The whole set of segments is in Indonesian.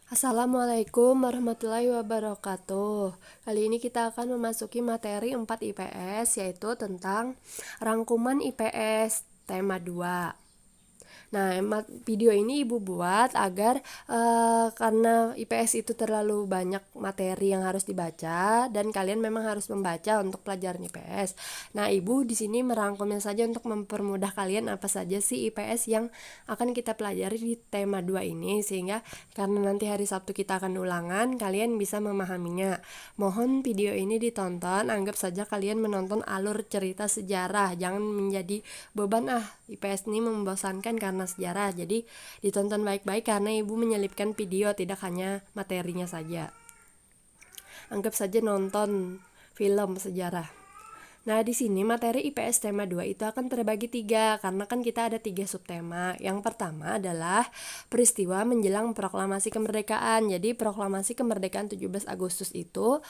Assalamualaikum warahmatullahi wabarakatuh. Kali ini kita akan memasuki materi 4 IPS, yaitu tentang rangkuman IPS tema 2. Nah, video ini Ibu buat agar karena IPS itu terlalu banyak materi yang harus dibaca dan kalian memang harus membaca untuk pelajaran IPS. Nah, Ibu di sini merangkumnya saja untuk mempermudah kalian apa saja sih IPS yang akan kita pelajari di tema 2 ini, sehingga karena nanti hari Sabtu kita akan ulangan, kalian bisa memahaminya. Mohon video ini ditonton, anggap saja kalian menonton alur cerita sejarah, jangan menjadi beban IPS ini membosankan karena sejarah. Jadi ditonton baik-baik karena Ibu menyelipkan video, tidak hanya materinya saja. Anggap saja nonton film sejarah. Nah, di sini materi IPS tema 2 itu akan terbagi 3 karena kan kita ada 3 subtema. Yang pertama adalah peristiwa menjelang proklamasi kemerdekaan. Jadi proklamasi kemerdekaan 17 Agustus itu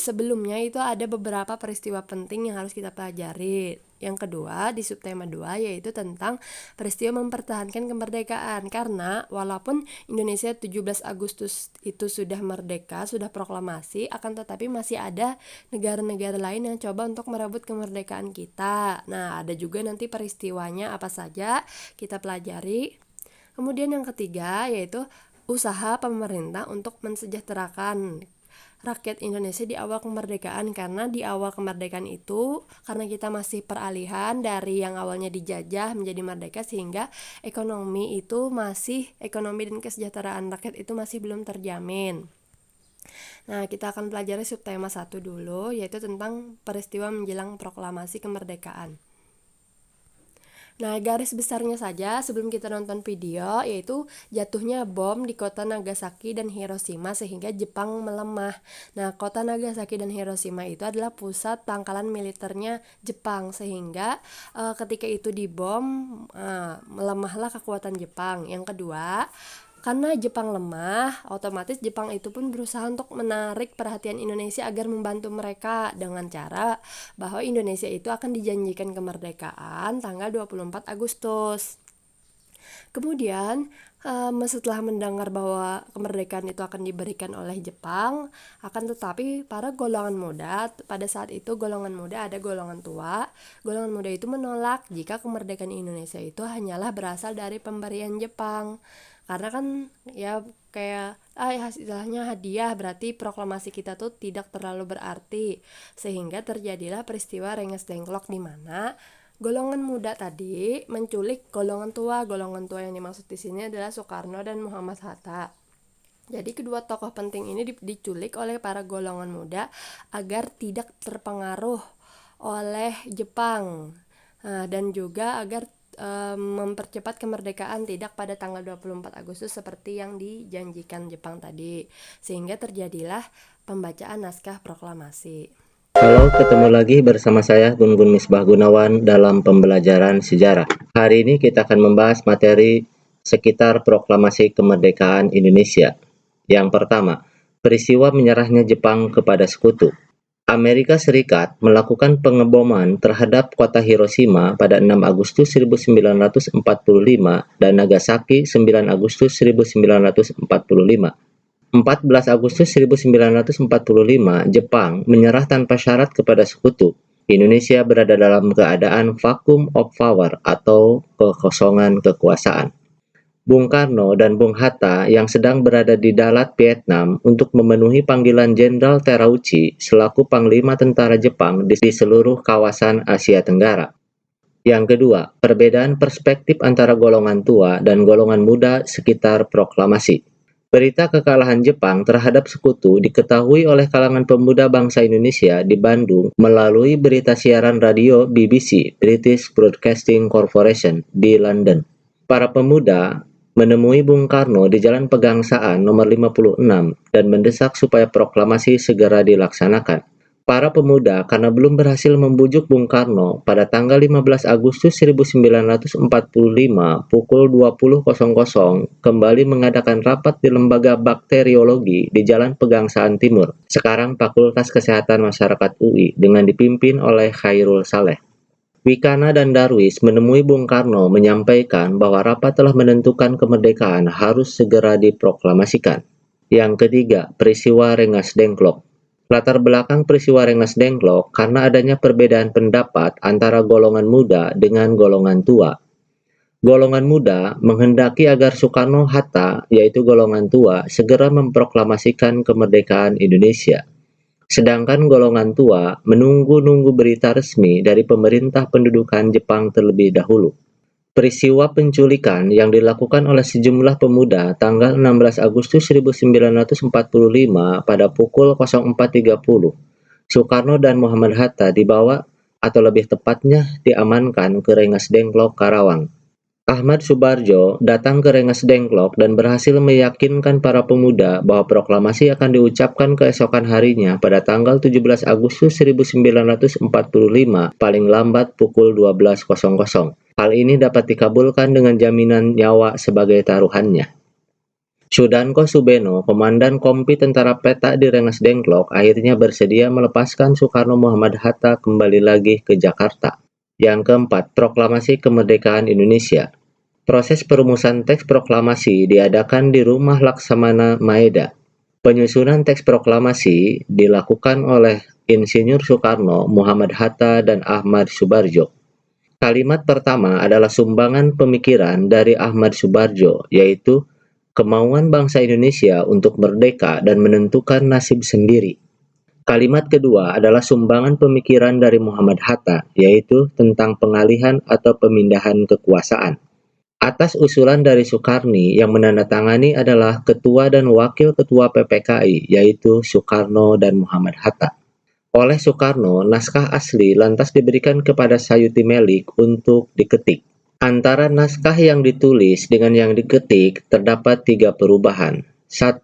sebelumnya itu ada beberapa peristiwa penting yang harus kita pelajari. Yang kedua di subtema 2 yaitu tentang peristiwa mempertahankan kemerdekaan, karena walaupun Indonesia 17 Agustus itu sudah merdeka, sudah proklamasi, akan tetapi masih ada negara-negara lain yang coba untuk merebut kemerdekaan kita. Nah, ada juga nanti peristiwanya apa saja kita pelajari. Kemudian yang ketiga yaitu usaha pemerintah untuk mensejahterakan rakyat Indonesia di awal kemerdekaan, karena di awal kemerdekaan itu karena kita masih peralihan dari yang awalnya dijajah menjadi merdeka, sehingga ekonomi dan kesejahteraan rakyat itu masih belum terjamin. Nah, kita akan pelajari subtema 1 dulu, yaitu tentang peristiwa menjelang proklamasi kemerdekaan. Nah, garis besarnya saja sebelum kita nonton video, yaitu jatuhnya bom di kota Nagasaki dan Hiroshima sehingga Jepang melemah. Nah, kota Nagasaki dan Hiroshima itu adalah pusat pangkalan militernya Jepang, sehingga ketika itu dibom, melemahlah kekuatan Jepang. Yang kedua, karena Jepang lemah, otomatis Jepang itu pun berusaha untuk menarik perhatian Indonesia agar membantu mereka dengan cara bahwa Indonesia itu akan dijanjikan kemerdekaan tanggal 24 Agustus. Kemudian setelah mendengar bahwa kemerdekaan itu akan diberikan oleh Jepang, akan tetapi para golongan muda, pada saat itu golongan muda ada golongan tua. Golongan muda itu menolak jika kemerdekaan Indonesia itu hanyalah berasal dari pemberian Jepang. Karena kan ya kayak istilahnya hadiah, berarti proklamasi kita tuh tidak terlalu berarti, sehingga terjadilah peristiwa Rengas Dengklok di mana golongan muda tadi menculik golongan tua. Golongan tua yang dimaksud di sini adalah Soekarno dan Muhammad Hatta. Jadi kedua tokoh penting ini diculik oleh para golongan muda agar tidak terpengaruh oleh Jepang, dan juga agar mempercepat kemerdekaan tidak pada tanggal 24 Agustus seperti yang dijanjikan Jepang tadi, sehingga terjadilah pembacaan naskah proklamasi. Halo, ketemu lagi bersama saya Gun Misbah Gunawan dalam pembelajaran sejarah. Hari ini kita akan membahas materi sekitar proklamasi kemerdekaan Indonesia. Yang pertama, peristiwa menyerahnya Jepang kepada sekutu. Amerika Serikat melakukan pengeboman terhadap kota Hiroshima pada 6 Agustus 1945 dan Nagasaki 9 Agustus 1945. 14 Agustus 1945, Jepang menyerah tanpa syarat kepada sekutu. Indonesia berada dalam keadaan vacuum of power atau kekosongan kekuasaan. Bung Karno dan Bung Hatta yang sedang berada di Dalat, Vietnam untuk memenuhi panggilan Jenderal Terauchi selaku Panglima Tentara Jepang di seluruh kawasan Asia Tenggara. Yang kedua, perbedaan perspektif antara golongan tua dan golongan muda sekitar proklamasi. Berita kekalahan Jepang terhadap sekutu diketahui oleh kalangan pemuda bangsa Indonesia di Bandung melalui berita siaran radio BBC, British Broadcasting Corporation, di London. Para pemuda menemui Bung Karno di Jalan Pegangsaan nomor 56 dan mendesak supaya proklamasi segera dilaksanakan. Para pemuda karena belum berhasil membujuk Bung Karno pada tanggal 15 Agustus 1945 pukul 20.00 kembali mengadakan rapat di Lembaga Bakteriologi di Jalan Pegangsaan Timur, sekarang Fakultas Kesehatan Masyarakat UI, dengan dipimpin oleh Khairul Saleh. Wikana dan Darwis menemui Bung Karno menyampaikan bahwa rapat telah menentukan kemerdekaan harus segera diproklamasikan. Yang ketiga, peristiwa Rengas Dengklok. Latar belakang peristiwa Rengas Dengklok karena adanya perbedaan pendapat antara golongan muda dengan golongan tua. Golongan muda menghendaki agar Soekarno-Hatta, yaitu golongan tua, segera memproklamasikan kemerdekaan Indonesia. Sedangkan golongan tua menunggu-nunggu berita resmi dari pemerintah pendudukan Jepang terlebih dahulu. Peristiwa penculikan yang dilakukan oleh sejumlah pemuda tanggal 16 Agustus 1945 pada pukul 04.30, Soekarno dan Muhammad Hatta dibawa atau lebih tepatnya diamankan ke Rengas Dengklok, Karawang. Ahmad Subarjo datang ke Rengas Dengklok dan berhasil meyakinkan para pemuda bahwa proklamasi akan diucapkan keesokan harinya pada tanggal 17 Agustus 1945 paling lambat pukul 12.00. Hal ini dapat dikabulkan dengan jaminan nyawa sebagai taruhannya. Sudanko Subeno, komandan kompi tentara peta di Rengas Dengklok, akhirnya bersedia melepaskan Soekarno Muhammad Hatta kembali lagi ke Jakarta. Yang keempat, proklamasi kemerdekaan Indonesia. Proses perumusan teks proklamasi diadakan di Rumah Laksamana Maeda. Penyusunan teks proklamasi dilakukan oleh Insinyur Soekarno, Muhammad Hatta, dan Ahmad Subarjo. Kalimat pertama adalah sumbangan pemikiran dari Ahmad Subarjo, yaitu kemauan bangsa Indonesia untuk merdeka dan menentukan nasib sendiri. Kalimat kedua adalah sumbangan pemikiran dari Muhammad Hatta, yaitu tentang pengalihan atau pemindahan kekuasaan. Atas usulan dari Soekarni, yang menandatangani adalah Ketua dan Wakil Ketua PPKI, yaitu Soekarno dan Muhammad Hatta. Oleh Soekarno, naskah asli lantas diberikan kepada Sayuti Melik untuk diketik. Antara naskah yang ditulis dengan yang diketik terdapat 3 perubahan. 1.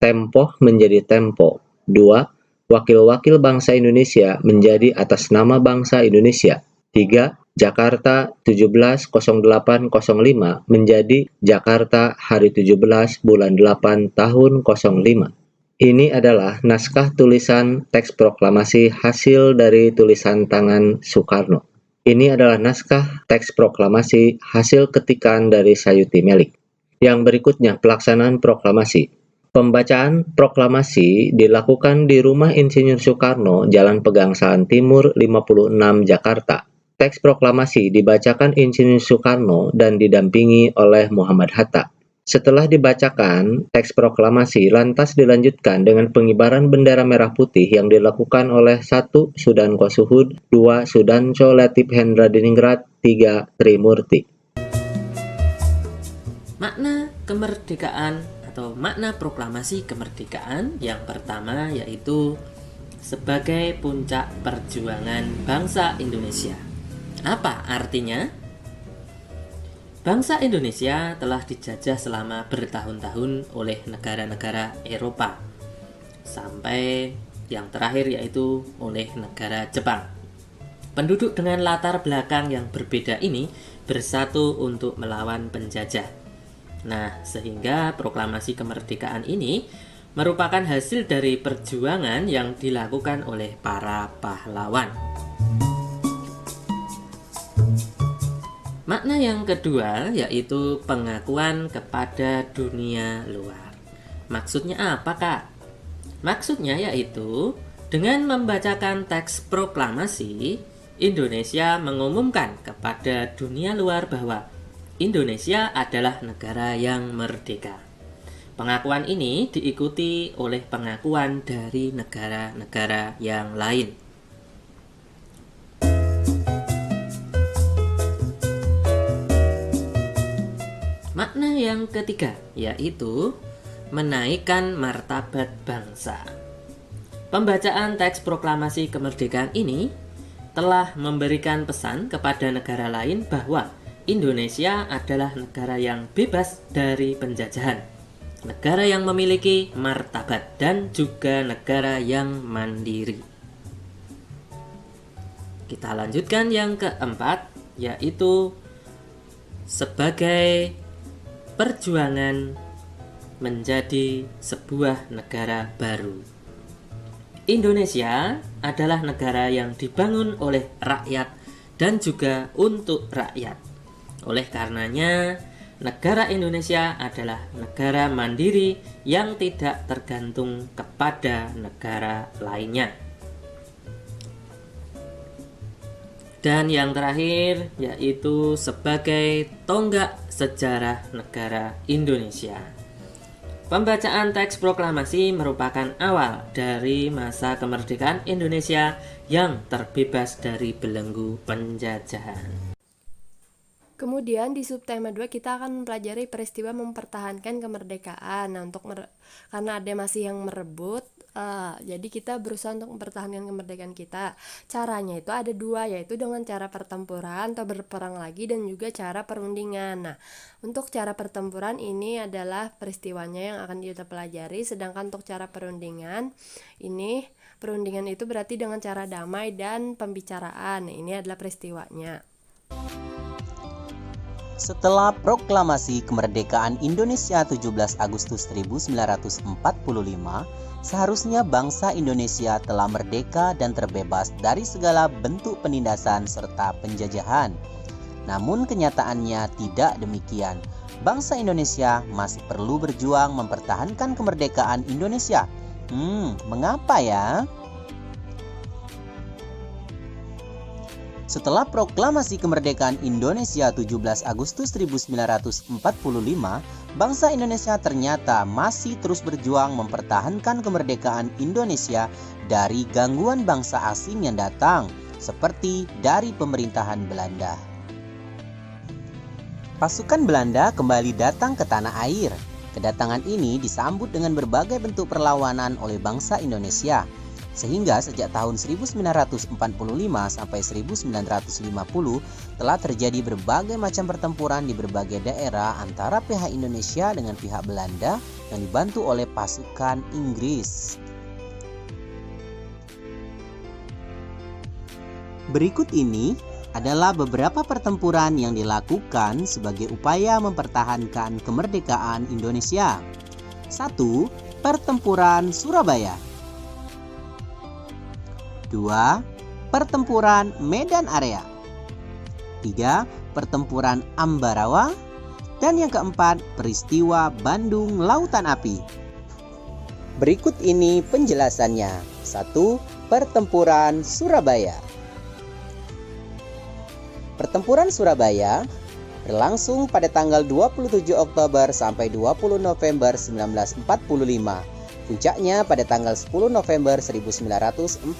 Tempoh menjadi tempo. 2. Wakil-wakil bangsa Indonesia menjadi atas nama bangsa Indonesia. 3. Jakarta 170805 menjadi Jakarta hari 17 bulan 8 tahun 05. Ini adalah naskah tulisan teks proklamasi hasil dari tulisan tangan Soekarno. Ini adalah naskah teks proklamasi hasil ketikan dari Sayuti Melik. Yang berikutnya, pelaksanaan proklamasi. Pembacaan proklamasi dilakukan di Rumah Insinyur Soekarno, Jalan Pegangsaan Timur 56, Jakarta. Teks proklamasi dibacakan Insinyur Soekarno dan didampingi oleh Muhammad Hatta. Setelah dibacakan, teks proklamasi lantas dilanjutkan dengan pengibaran bendera merah putih yang dilakukan oleh 1. Sudanko Suhud, 2. Sudanco Latif Hendra Diningrat, 3. Trimurti. Makna kemerdekaan atau makna proklamasi kemerdekaan yang pertama yaitu sebagai puncak perjuangan bangsa Indonesia. Apa artinya? Bangsa Indonesia telah dijajah selama bertahun-tahun oleh negara-negara Eropa, sampai yang terakhir yaitu oleh negara Jepang. Penduduk dengan latar belakang yang berbeda ini bersatu untuk melawan penjajah. Nah, sehingga proklamasi kemerdekaan ini merupakan hasil dari perjuangan yang dilakukan oleh para pahlawan. Makna yang kedua yaitu pengakuan kepada dunia luar. Maksudnya apa, Kak? Maksudnya yaitu dengan membacakan teks proklamasi, Indonesia mengumumkan kepada dunia luar bahwa Indonesia adalah negara yang merdeka. Pengakuan ini diikuti oleh pengakuan dari negara-negara yang lain. Makna yang ketiga yaitu menaikkan martabat bangsa. Pembacaan teks proklamasi kemerdekaan ini telah memberikan pesan kepada negara lain bahwa Indonesia adalah negara yang bebas dari penjajahan, negara yang memiliki martabat, dan juga negara yang mandiri. Kita lanjutkan yang keempat, yaitu sebagai perjuangan menjadi sebuah negara baru. Indonesia adalah negara yang dibangun oleh rakyat dan juga untuk rakyat. Oleh karenanya, negara Indonesia adalah negara mandiri yang tidak tergantung kepada negara lainnya. Dan yang terakhir yaitu sebagai tonggak sejarah negara Indonesia. Pembacaan teks proklamasi merupakan awal dari masa kemerdekaan Indonesia yang terbebas dari belenggu penjajahan. Kemudian di subtema 2 kita akan mempelajari peristiwa mempertahankan kemerdekaan. Nah, karena ada masih yang merebut, jadi kita berusaha untuk mempertahankan kemerdekaan kita. Caranya itu ada dua, yaitu dengan cara pertempuran atau berperang lagi dan juga cara perundingan. Nah, untuk cara pertempuran ini adalah peristiwanya yang akan kita pelajari, sedangkan untuk cara perundingan itu berarti dengan cara damai dan pembicaraan. Nah, ini adalah peristiwanya. Setelah proklamasi kemerdekaan Indonesia 17 Agustus 1945, seharusnya bangsa Indonesia telah merdeka dan terbebas dari segala bentuk penindasan serta penjajahan. Namun kenyataannya tidak demikian. Bangsa Indonesia masih perlu berjuang mempertahankan kemerdekaan Indonesia. Mengapa ya? Setelah proklamasi kemerdekaan Indonesia 17 Agustus 1945, bangsa Indonesia ternyata masih terus berjuang mempertahankan kemerdekaan Indonesia dari gangguan bangsa asing yang datang, seperti dari pemerintahan Belanda. Pasukan Belanda kembali datang ke tanah air. Kedatangan ini disambut dengan berbagai bentuk perlawanan oleh bangsa Indonesia. Sehingga sejak tahun 1945 sampai 1950 telah terjadi berbagai macam pertempuran di berbagai daerah antara pihak Indonesia dengan pihak Belanda yang dibantu oleh pasukan Inggris. Berikut ini adalah beberapa pertempuran yang dilakukan sebagai upaya mempertahankan kemerdekaan Indonesia. 1. Pertempuran Surabaya. 2. Pertempuran Medan Area. 3. Pertempuran Ambarawa. Dan yang keempat, peristiwa Bandung Lautan Api. Berikut ini penjelasannya. 1. Pertempuran Surabaya. Pertempuran Surabaya berlangsung pada tanggal 27 Oktober sampai 20 November 1945. Puncaknya pada tanggal 10 November 1945.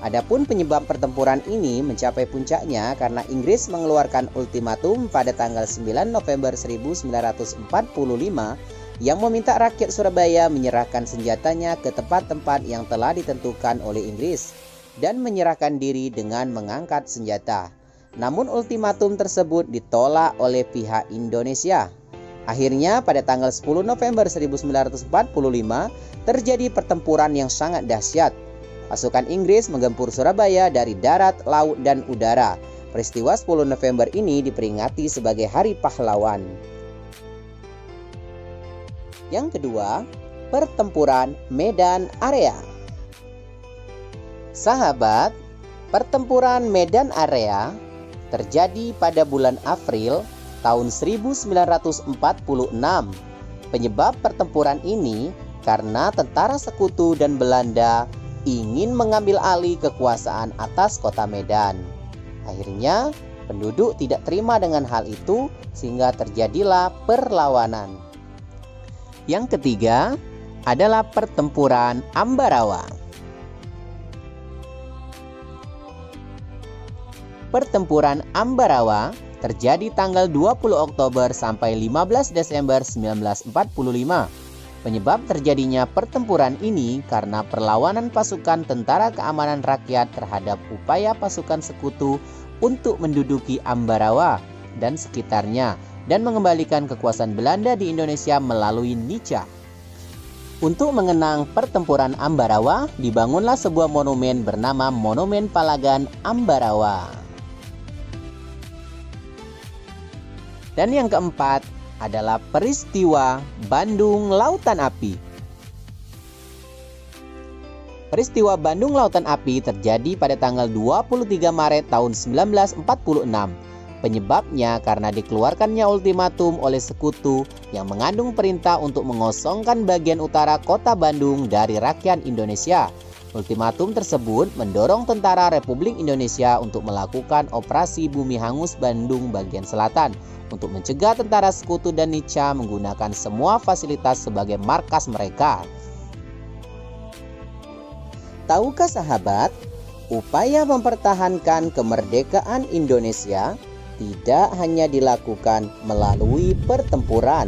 Adapun penyebab pertempuran ini mencapai puncaknya karena Inggris mengeluarkan ultimatum pada tanggal 9 November 1945 yang meminta rakyat Surabaya menyerahkan senjatanya ke tempat-tempat yang telah ditentukan oleh Inggris dan menyerahkan diri dengan mengangkat senjata. Namun ultimatum tersebut ditolak oleh pihak Indonesia. Akhirnya pada tanggal 10 November 1945 terjadi pertempuran yang sangat dahsyat. Pasukan Inggris menggempur Surabaya dari darat, laut, dan udara. Peristiwa 10 November ini diperingati sebagai Hari Pahlawan. Yang kedua, pertempuran Medan Area. Sahabat, pertempuran Medan Area terjadi pada bulan April tahun 1946. Penyebab pertempuran ini karena tentara sekutu dan Belanda ingin mengambil alih kekuasaan atas kota Medan. Akhirnya, penduduk tidak terima dengan hal itu sehingga terjadilah perlawanan. Yang ketiga adalah pertempuran Ambarawa. Pertempuran Ambarawa terjadi tanggal 20 Oktober sampai 15 Desember 1945. Penyebab terjadinya pertempuran ini karena perlawanan pasukan Tentara Keamanan Rakyat terhadap upaya pasukan sekutu untuk menduduki Ambarawa dan sekitarnya dan mengembalikan kekuasaan Belanda di Indonesia melalui Nica. Untuk mengenang pertempuran Ambarawa, dibangunlah sebuah monumen bernama Monumen Palagan Ambarawa. Dan yang keempat adalah peristiwa Bandung Lautan Api. Peristiwa Bandung Lautan Api terjadi pada tanggal 23 Maret tahun 1946. Penyebabnya karena dikeluarkannya ultimatum oleh sekutu yang mengandung perintah untuk mengosongkan bagian utara kota Bandung dari rakyat Indonesia. Ultimatum tersebut mendorong tentara Republik Indonesia untuk melakukan operasi Bumi Hangus Bandung bagian selatan untuk mencegah tentara sekutu dan Nica menggunakan semua fasilitas sebagai markas mereka. Tahukah sahabat, upaya mempertahankan kemerdekaan Indonesia tidak hanya dilakukan melalui pertempuran,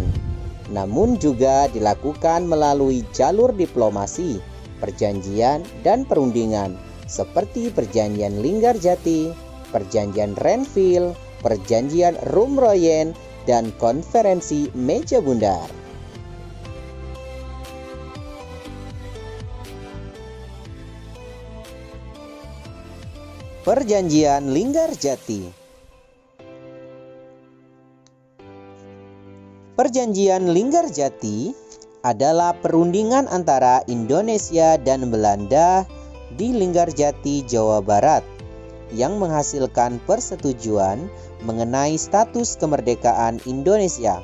namun juga dilakukan melalui jalur diplomasi, perjanjian, dan perundingan seperti Perjanjian Linggarjati, Perjanjian Renville, Perjanjian Rumroyen, dan Konferensi Meja Bundar. Perjanjian Linggarjati. Perjanjian Linggarjati adalah perundingan antara Indonesia dan Belanda di Linggarjati, Jawa Barat yang menghasilkan persetujuan mengenai status kemerdekaan Indonesia.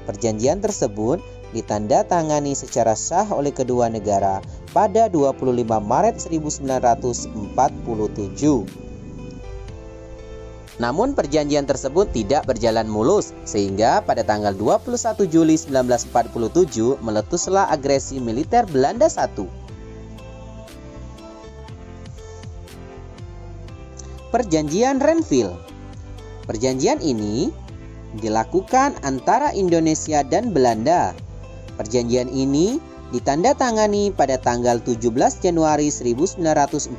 Perjanjian tersebut ditandatangani secara sah oleh kedua negara pada 25 Maret 1947. Namun perjanjian tersebut tidak berjalan mulus, sehingga pada tanggal 21 Juli 1947 meletuslah agresi militer Belanda I. Perjanjian Renville. Perjanjian ini dilakukan antara Indonesia dan Belanda. Perjanjian ini ditandatangani pada tanggal 17 Januari 1948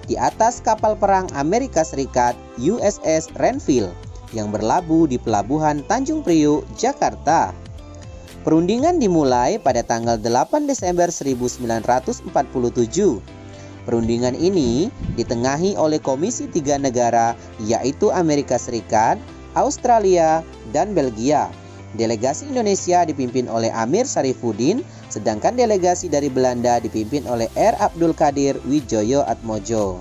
di atas kapal perang Amerika Serikat USS Renville yang berlabuh di pelabuhan Tanjung Priok, Jakarta. Perundingan dimulai pada tanggal 8 Desember 1947. Perundingan ini ditengahi oleh Komisi 3 negara, yaitu Amerika Serikat, Australia, dan Belgia. Delegasi Indonesia dipimpin oleh Amir Syarifuddin, sedangkan delegasi dari Belanda dipimpin oleh R. Abdul Qadir Widjoyo Atmojo.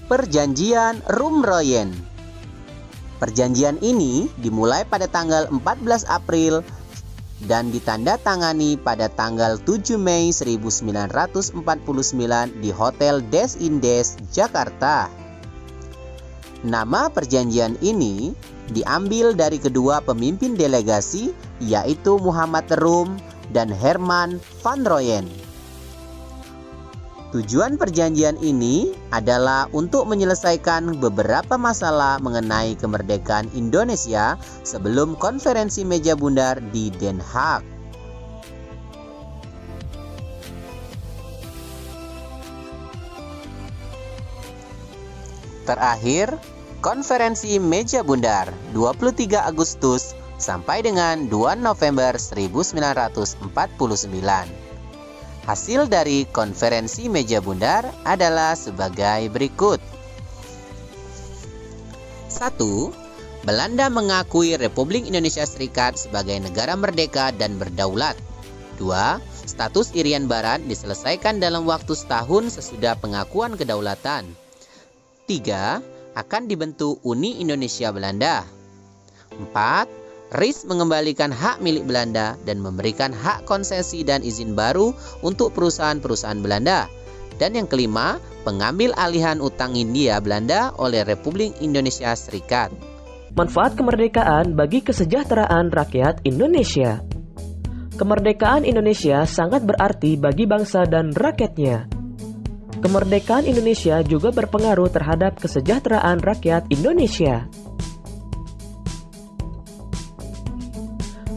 Perjanjian Rumroyen. Perjanjian ini dimulai pada tanggal 14 April dan ditandatangani pada tanggal 7 Mei 1949 di Hotel Des Indes, Jakarta. Nama perjanjian ini diambil dari kedua pemimpin delegasi, yaitu Muhammad Rum dan Herman van Royen. Tujuan perjanjian ini adalah untuk menyelesaikan beberapa masalah mengenai kemerdekaan Indonesia sebelum konferensi meja bundar di Den Haag. Terakhir, konferensi meja bundar 23 Agustus sampai dengan 2 November 1949. Hasil dari konferensi meja bundar adalah sebagai berikut. 1. Belanda mengakui Republik Indonesia Serikat sebagai negara merdeka dan berdaulat. 2. Status Irian Barat diselesaikan dalam waktu setahun sesudah pengakuan kedaulatan. 3. Akan dibentuk Uni Indonesia Belanda. 4. RIS mengembalikan hak milik Belanda dan memberikan hak konsesi dan izin baru untuk perusahaan-perusahaan Belanda. Dan yang kelima, pengambil alihan utang Hindia Belanda oleh Republik Indonesia Serikat. Manfaat kemerdekaan bagi kesejahteraan rakyat Indonesia. Kemerdekaan Indonesia sangat berarti bagi bangsa dan rakyatnya. Kemerdekaan Indonesia juga berpengaruh terhadap kesejahteraan rakyat Indonesia.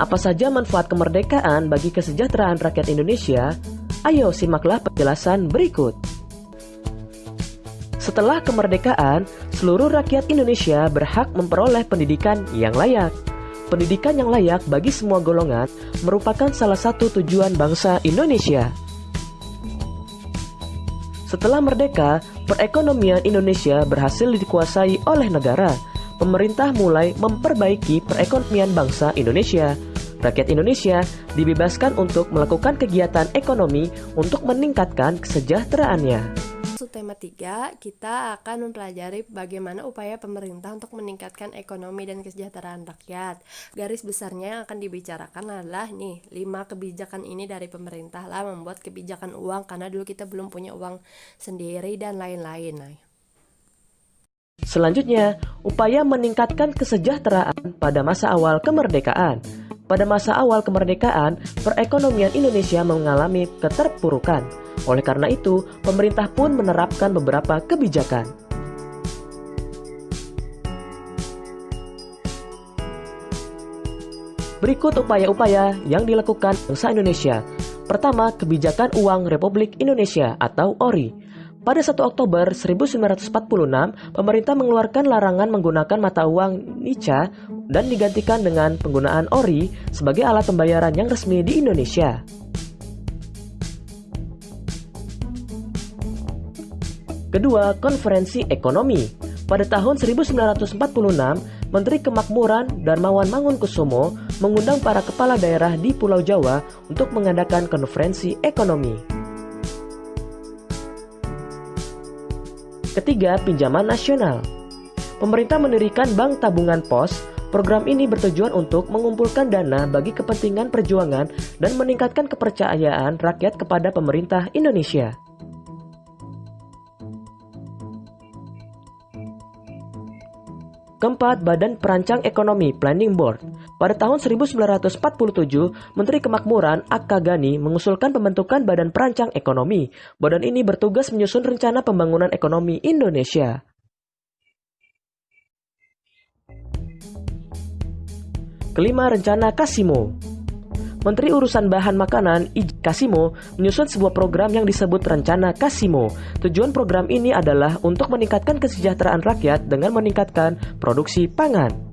Apa saja manfaat kemerdekaan bagi kesejahteraan rakyat Indonesia? Ayo simaklah penjelasan berikut. Setelah kemerdekaan, seluruh rakyat Indonesia berhak memperoleh pendidikan yang layak. Pendidikan yang layak bagi semua golongan merupakan salah satu tujuan bangsa Indonesia. Setelah merdeka, perekonomian Indonesia berhasil dikuasai oleh negara. Pemerintah mulai memperbaiki perekonomian bangsa Indonesia. Rakyat Indonesia dibebaskan untuk melakukan kegiatan ekonomi untuk meningkatkan kesejahteraannya. Masuk tema 3, kita akan mempelajari bagaimana upaya pemerintah untuk meningkatkan ekonomi dan kesejahteraan rakyat. Garis besarnya yang akan dibicarakan adalah 5 kebijakan ini dari pemerintah lah membuat kebijakan uang, karena dulu kita belum punya uang sendiri dan lain-lain. Selanjutnya, upaya meningkatkan kesejahteraan pada masa awal kemerdekaan. Pada masa awal kemerdekaan, perekonomian Indonesia mengalami keterpurukan. Oleh karena itu, pemerintah pun menerapkan beberapa kebijakan. Berikut upaya-upaya yang dilakukan bangsa Indonesia. Pertama, kebijakan uang Republik Indonesia atau ORI. Pada 1 Oktober 1946, pemerintah mengeluarkan larangan menggunakan mata uang NICA dan digantikan dengan penggunaan ORI sebagai alat pembayaran yang resmi di Indonesia. Kedua, konferensi ekonomi. Pada tahun 1946, Menteri Kemakmuran Darmawan Mangunkusumo mengundang para kepala daerah di Pulau Jawa untuk mengadakan konferensi ekonomi. Ketiga, pinjaman nasional. Pemerintah mendirikan Bank Tabungan Pos. Program ini bertujuan untuk mengumpulkan dana bagi kepentingan perjuangan dan meningkatkan kepercayaan rakyat kepada pemerintah Indonesia. Keempat, Badan Perancang Ekonomi Planning Board. Pada tahun 1947, Menteri Kemakmuran AK Gani mengusulkan pembentukan Badan Perancang Ekonomi. Badan ini bertugas menyusun rencana pembangunan ekonomi Indonesia. Kelima, Rencana Kasimo. Menteri Urusan Bahan Makanan I. Kasimo menyusun sebuah program yang disebut Rencana Kasimo. Tujuan program ini adalah untuk meningkatkan kesejahteraan rakyat dengan meningkatkan produksi pangan.